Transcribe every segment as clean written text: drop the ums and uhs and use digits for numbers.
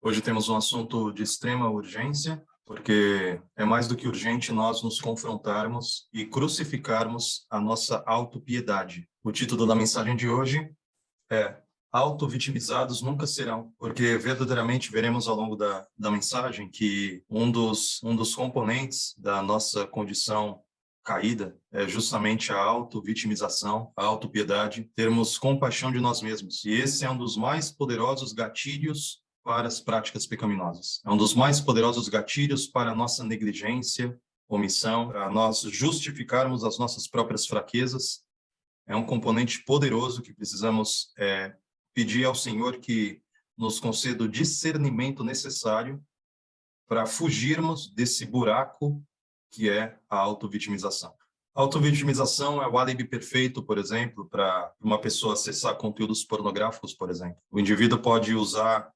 Hoje temos um assunto de extrema urgência, porque é mais do que urgente nós nos confrontarmos e crucificarmos a nossa autopiedade. O título da mensagem de hoje é Auto-vitimizados nunca serão, porque verdadeiramente veremos ao longo da mensagem que um dos componentes da nossa condição caída é justamente a auto-vitimização, a autopiedade, termos compaixão de nós mesmos. E esse é um dos mais poderosos gatilhos para as práticas pecaminosas. É um dos mais poderosos gatilhos para a nossa negligência, omissão, para nós justificarmos as nossas próprias fraquezas. É um componente poderoso que precisamos pedir ao Senhor que nos conceda o discernimento necessário para fugirmos desse buraco que é a autovitimização. A autovitimização é o álibi perfeito, por exemplo, para uma pessoa acessar conteúdos pornográficos, por exemplo. O indivíduo pode usar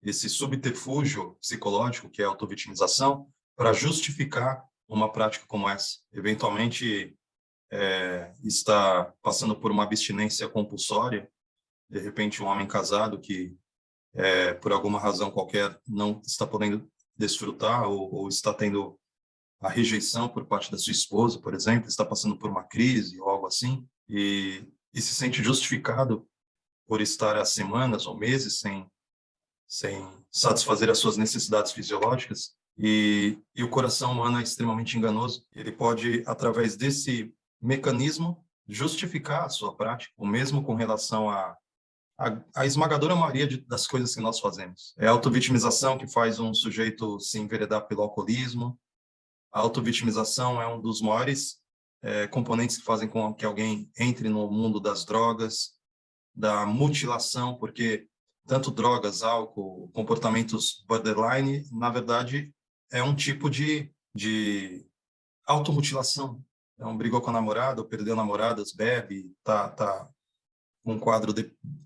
esse subterfúgio psicológico, que é a autovitimização, para justificar uma prática como essa. Eventualmente, está passando por uma abstinência compulsória, de repente um homem casado que, por alguma razão qualquer, não está podendo desfrutar ou está tendo a rejeição por parte da sua esposa, por exemplo, está passando por uma crise ou algo assim, e se sente justificado por estar há semanas ou meses sem satisfazer as suas necessidades fisiológicas, e o coração humano é extremamente enganoso. Ele pode, através desse mecanismo, justificar a sua prática, o mesmo com relação à esmagadora maioria das coisas que nós fazemos. É a autovitimização que faz um sujeito se enveredar pelo alcoolismo. A autovitimização é um dos maiores componentes que fazem com que alguém entre no mundo das drogas, da mutilação, porque tanto drogas, álcool, comportamentos borderline, na verdade, é um tipo de automutilação. Então, brigou com a namorada, perdeu namoradas, bebe, tá com um quadro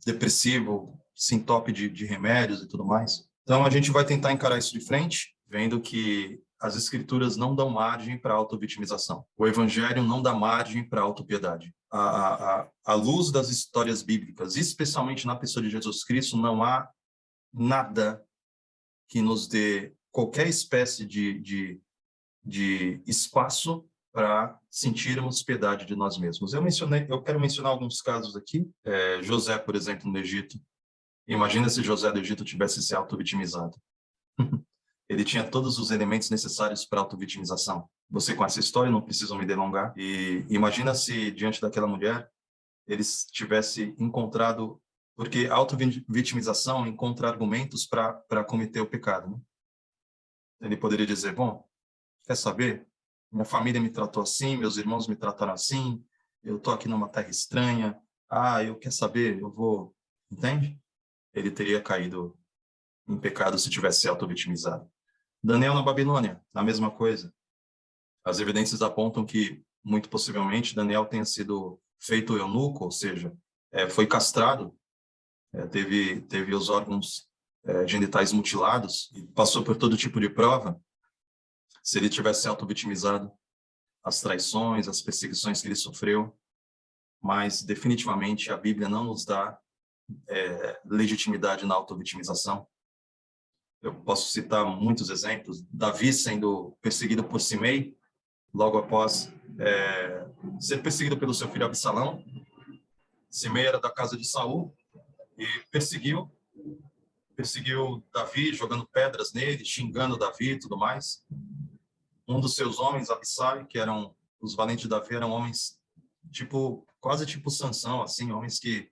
depressivo, sintope de remédios e tudo mais. Então, a gente vai tentar encarar isso de frente, vendo que as escrituras não dão margem para a autovitimização. O evangelho não dá margem para a autopiedade. À luz das histórias bíblicas, especialmente na pessoa de Jesus Cristo, não há nada que nos dê qualquer espécie de espaço para sentirmos piedade de nós mesmos. Eu quero mencionar alguns casos aqui. José, por exemplo, no Egito. Imagina se José do Egito tivesse se auto-vitimizado. Ele tinha todos os elementos necessários para auto-vitimização. Você conhece a história, não preciso me delongar. E imagina se, diante daquela mulher, ele tivesse encontrado... Porque a auto-vitimização encontra argumentos para cometer o pecado, né? Ele poderia dizer, bom, quer saber? Minha família me tratou assim, meus irmãos me trataram assim, eu estou aqui numa terra estranha, eu quero saber, eu vou... Entende? Ele teria caído em pecado se tivesse se auto-vitimizado. Daniel na Babilônia, a mesma coisa. As evidências apontam que, muito possivelmente, Daniel tenha sido feito eunuco, ou seja, foi castrado, teve os órgãos genitais mutilados e passou por todo tipo de prova. Se ele tivesse se auto-vitimizado, as traições, as perseguições que ele sofreu, mas definitivamente a Bíblia não nos dá legitimidade na auto-vitimização. Eu posso citar muitos exemplos. Davi sendo perseguido por Simei, logo após ser perseguido pelo seu filho Absalão. Simei era da casa de Saul e perseguiu Davi, jogando pedras nele, xingando Davi e tudo mais. Um dos seus homens, Abissai, que eram os valentes de Davi, eram homens quase tipo Sansão, assim, homens que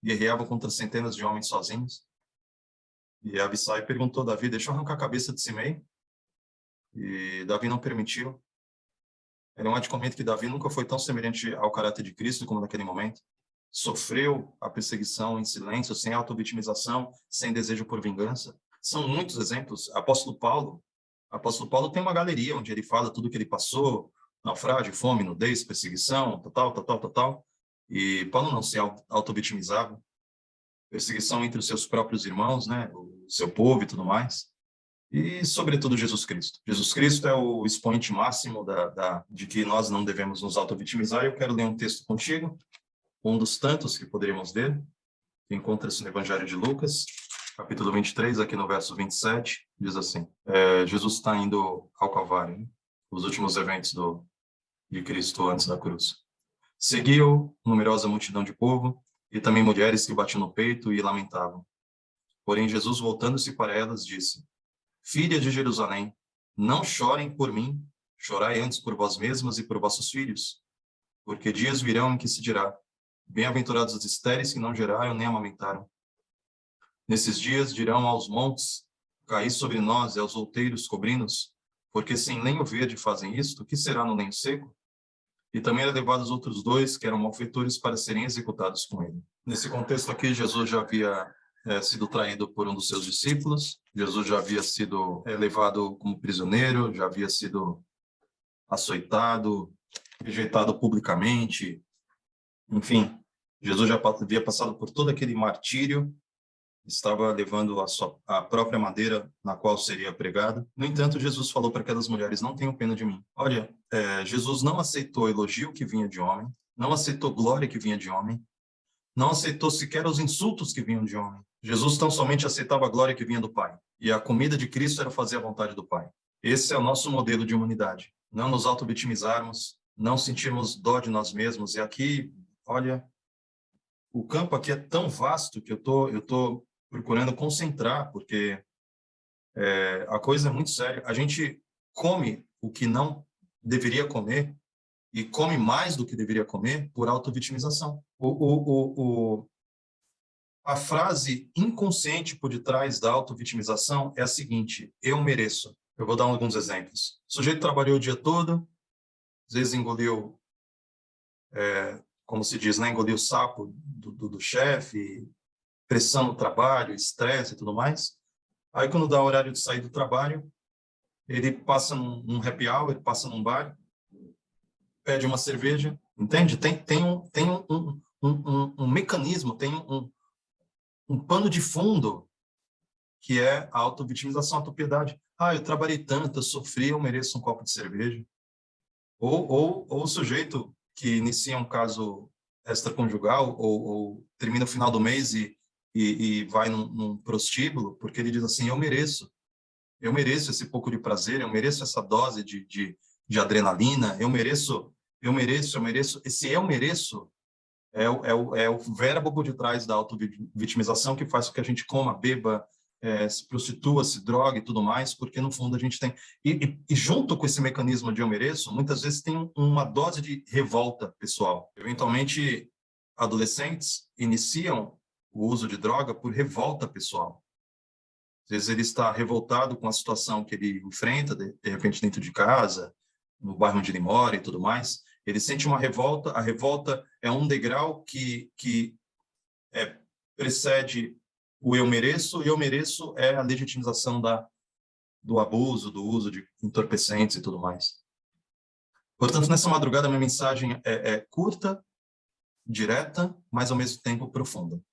guerreavam contra centenas de homens sozinhos. E Abissai perguntou a Davi, deixa eu arrancar a cabeça de Simei? E Davi não permitiu. Ele não admite que Davi nunca foi tão semelhante ao caráter de Cristo como naquele momento. Sofreu a perseguição em silêncio, sem auto-vitimização, sem desejo por vingança. São muitos exemplos. Apóstolo Paulo tem uma galeria onde ele fala tudo o que ele passou, naufrágio, fome, nudez, perseguição, tal. E Paulo não se auto-vitimizava. Perseguição entre os seus próprios irmãos, né, o seu povo e tudo mais. E, sobretudo, Jesus Cristo. Jesus Cristo é o expoente máximo de que nós não devemos nos auto-vitimizar. Eu quero ler um texto contigo, um dos tantos que poderíamos ler, que encontra-se no Evangelho de Lucas, capítulo 23, aqui no verso 27, diz assim, Jesus está indo ao Calvário, né? Os últimos eventos de Cristo antes da cruz. Seguiu numerosa multidão de povo e também mulheres que batiam no peito e lamentavam. Porém, Jesus, voltando-se para elas, disse, Filha de Jerusalém, não chorem por mim, chorai antes por vós mesmas e por vossos filhos, porque dias virão em que se dirá, bem-aventurados os estéreis que não geraram nem amamentaram. Nesses dias dirão aos montes, caí sobre nós, e aos outeiros cobrinos, porque sem lenho verde fazem isto, que será no lenho seco? E também era levado os outros dois, que eram malfeitores, para serem executados com ele. Nesse contexto aqui, Jesus já havia sido traído por um dos seus discípulos, Jesus já havia sido levado como prisioneiro, já havia sido açoitado, rejeitado publicamente, enfim, Jesus já havia passado por todo aquele martírio, estava levando a própria madeira na qual seria pregado. No entanto, Jesus falou para aquelas mulheres, não tenham pena de mim. Olha, Jesus não aceitou elogio que vinha de homem, não aceitou glória que vinha de homem, não aceitou sequer os insultos que vinham de homem. Jesus tão somente aceitava a glória que vinha do Pai. E a comida de Cristo era fazer a vontade do Pai. Esse é o nosso modelo de humanidade. Não nos auto-vitimizarmos, não sentirmos dó de nós mesmos. E aqui, olha, o campo aqui é tão vasto que eu tô procurando concentrar, porque a coisa é muito séria. A gente come o que não deveria comer e come mais do que deveria comer por auto-vitimização. A frase inconsciente por detrás da auto-vitimização é a seguinte, eu mereço. Eu vou dar alguns exemplos. O sujeito trabalhou o dia todo, às vezes engoliu, como se diz, né? Engoliu o sapo do chefe, pressão no trabalho, estresse e tudo mais. Aí, quando dá o horário de sair do trabalho, ele passa num happy hour, ele passa num bar, pede uma cerveja, entende? Tem um mecanismo, tem um pano de fundo que é a auto-vitimização, a autopiedade. Ah, eu trabalhei tanto, eu sofri, eu mereço um copo de cerveja. Ou o sujeito que inicia um caso extraconjugal ou termina o final do mês e vai num prostíbulo, porque ele diz assim, eu mereço esse pouco de prazer, eu mereço essa dose de adrenalina, eu mereço. Esse eu mereço é o verbo por detrás da auto-vitimização que faz com que a gente coma, beba, se prostitua, se drogue e tudo mais, porque no fundo a gente tem... E junto com esse mecanismo de eu mereço, muitas vezes tem uma dose de revolta pessoal. Eventualmente, adolescentes iniciam o uso de droga por revolta pessoal. Às vezes ele está revoltado com a situação que ele enfrenta, de repente dentro de casa, no bairro onde ele mora e tudo mais. Ele sente uma revolta, a revolta é um degrau que precede o eu mereço, e eu mereço é a legitimização do abuso, do uso de entorpecentes e tudo mais. Portanto, nessa madrugada, minha mensagem é curta, direta, mas ao mesmo tempo profunda.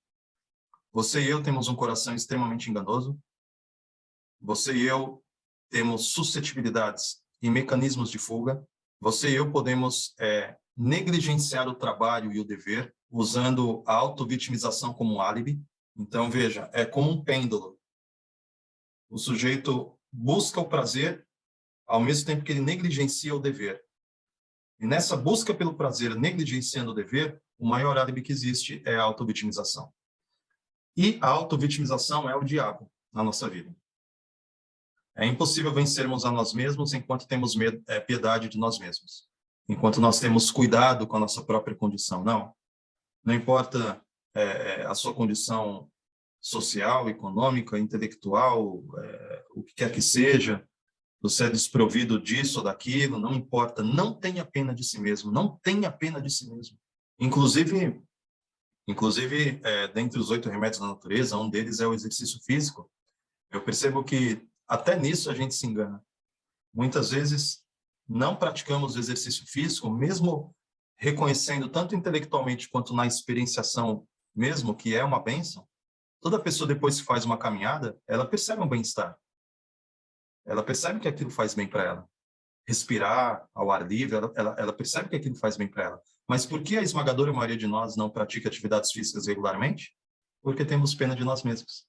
Você e eu temos um coração extremamente enganoso. Você e eu temos suscetibilidades e mecanismos de fuga. Você e eu podemos negligenciar o trabalho e o dever, usando a auto-vitimização como um álibi. Então, veja, é como um pêndulo. O sujeito busca o prazer ao mesmo tempo que ele negligencia o dever. E nessa busca pelo prazer, negligenciando o dever, o maior álibi que existe é a auto-vitimização. E a auto-vitimização é o diabo na nossa vida. É impossível vencermos a nós mesmos enquanto temos piedade de nós mesmos. Enquanto nós temos cuidado com a nossa própria condição. Não importa a sua condição social, econômica, intelectual, o que quer que seja, você é desprovido disso ou daquilo, não importa, não tenha pena de si mesmo, não tenha pena de si mesmo. Inclusive dentre os 8 remédios da natureza, um deles é o exercício físico. Eu percebo que até nisso a gente se engana. Muitas vezes não praticamos o exercício físico, mesmo reconhecendo tanto intelectualmente quanto na experienciação mesmo, que é uma bênção. Toda pessoa, depois que faz uma caminhada, ela percebe um bem-estar. Ela percebe que aquilo faz bem para ela. Respirar ao ar livre, ela percebe que aquilo faz bem para ela. Mas por que a esmagadora maioria de nós não pratica atividades físicas regularmente? Porque temos pena de nós mesmos.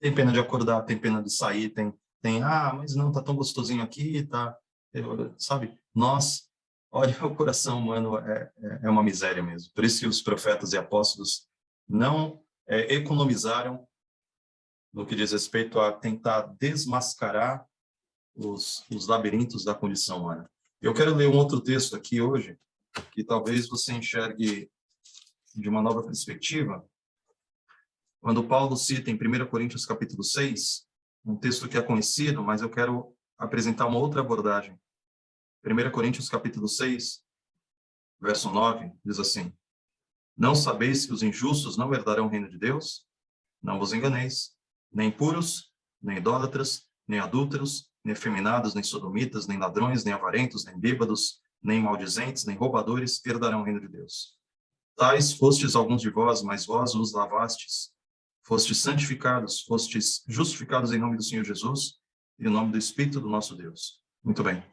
Tem pena de acordar, tem pena de sair, mas não, tá tão gostosinho aqui, tá, sabe? Olha, o coração humano é uma miséria mesmo. Por isso que os profetas e apóstolos não economizaram no que diz respeito a tentar desmascarar os labirintos da condição humana. Eu quero ler um outro texto aqui hoje, que talvez você enxergue de uma nova perspectiva, quando Paulo cita em 1 Coríntios capítulo 6, um texto que é conhecido, mas eu quero apresentar uma outra abordagem. 1 Coríntios capítulo 6, verso 9, diz assim: Não sabeis que os injustos não herdarão o reino de Deus? Não vos enganeis, nem impuros, nem idólatras, nem adúlteros, nem efeminados, nem sodomitas, nem ladrões, nem avarentos, nem bêbados, nem maldizentes, nem roubadores herdarão o reino de Deus. Tais fostes alguns de vós, mas vós os lavastes. Fostes santificados, fostes justificados em nome do Senhor Jesus e em nome do Espírito do nosso Deus. Muito bem.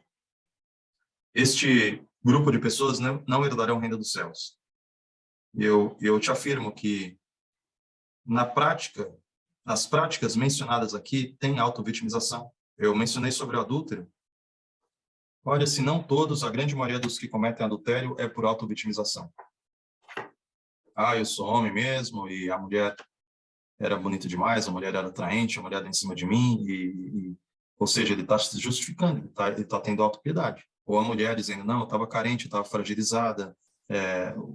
Este grupo de pessoas não herdarão o reino dos céus. Eu te afirmo que, na prática, as práticas mencionadas aqui têm auto-vitimização. Eu mencionei sobre o adúltero. Olha, se não todos, a grande maioria dos que cometem adultério é por auto-vitimização. Eu sou homem mesmo, e a mulher era bonita demais, a mulher era atraente, a mulher era em cima de mim, ou seja, ele está se justificando, ele tá tendo autopiedade. Ou a mulher dizendo, não, eu estava carente, eu estava fragilizada,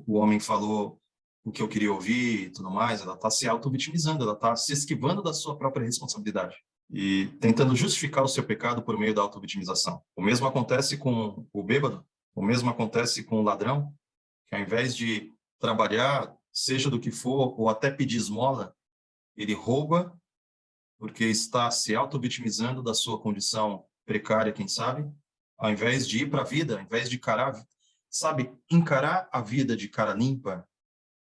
o homem falou o que eu queria ouvir e tudo mais, ela está se auto-vitimizando, ela está se esquivando da sua própria responsabilidade e tentando justificar o seu pecado por meio da auto-vitimização. O mesmo acontece com o bêbado, o mesmo acontece com o ladrão, que ao invés de trabalhar, seja do que for, ou até pedir esmola, ele rouba porque está se auto-vitimizando da sua condição precária, quem sabe, ao invés de ir para a vida, ao invés de encarar a vida de cara limpa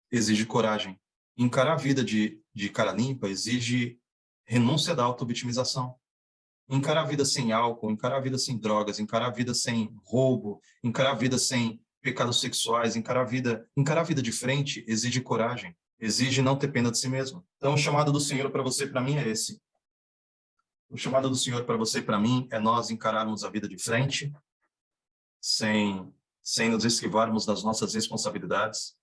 exige coragem. Encarar a vida de cara limpa exige renúncia da auto-vitimização. Encarar a vida sem álcool, encarar a vida sem drogas, encarar a vida sem roubo, encarar a vida sem pecados sexuais, encarar a vida de frente exige coragem, exige não ter pena de si mesmo. Então, o chamado do Senhor para você e para mim é esse. O chamado do Senhor para você e para mim é nós encararmos a vida de frente, sem nos esquivarmos das nossas responsabilidades,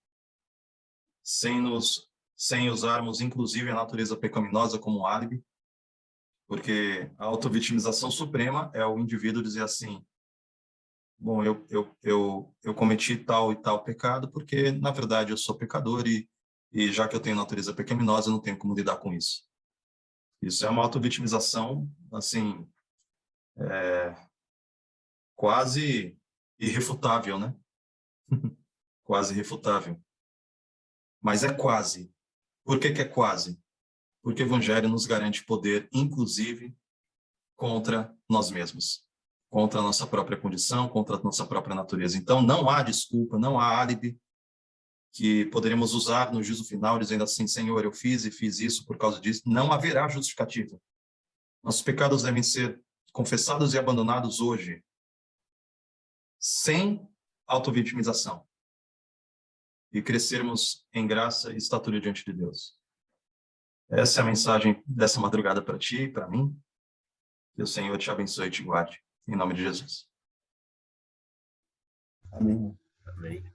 sem usarmos, inclusive, a natureza pecaminosa como um álibi, porque a autovitimização suprema é o indivíduo dizer assim, bom, eu cometi tal e tal pecado porque, na verdade, eu sou pecador e já que eu tenho natureza pecaminosa, eu não tenho como lidar com isso. Isso é uma autovitimização, assim, quase irrefutável, né? Quase irrefutável. Mas é quase. Por que é quase? Porque o Evangelho nos garante poder, inclusive, contra nós mesmos, contra a nossa própria condição, contra a nossa própria natureza. Então, não há desculpa, não há álibi que poderemos usar no juízo final, dizendo assim, Senhor, eu fiz e fiz isso por causa disso. Não haverá justificativa. Nossos pecados devem ser confessados e abandonados hoje, sem autovitimização, e crescermos em graça e estatura diante de Deus. Essa é a mensagem dessa madrugada para ti e para mim. Que o Senhor te abençoe e te guarde. Em nome de Jesus. Amém. Amém.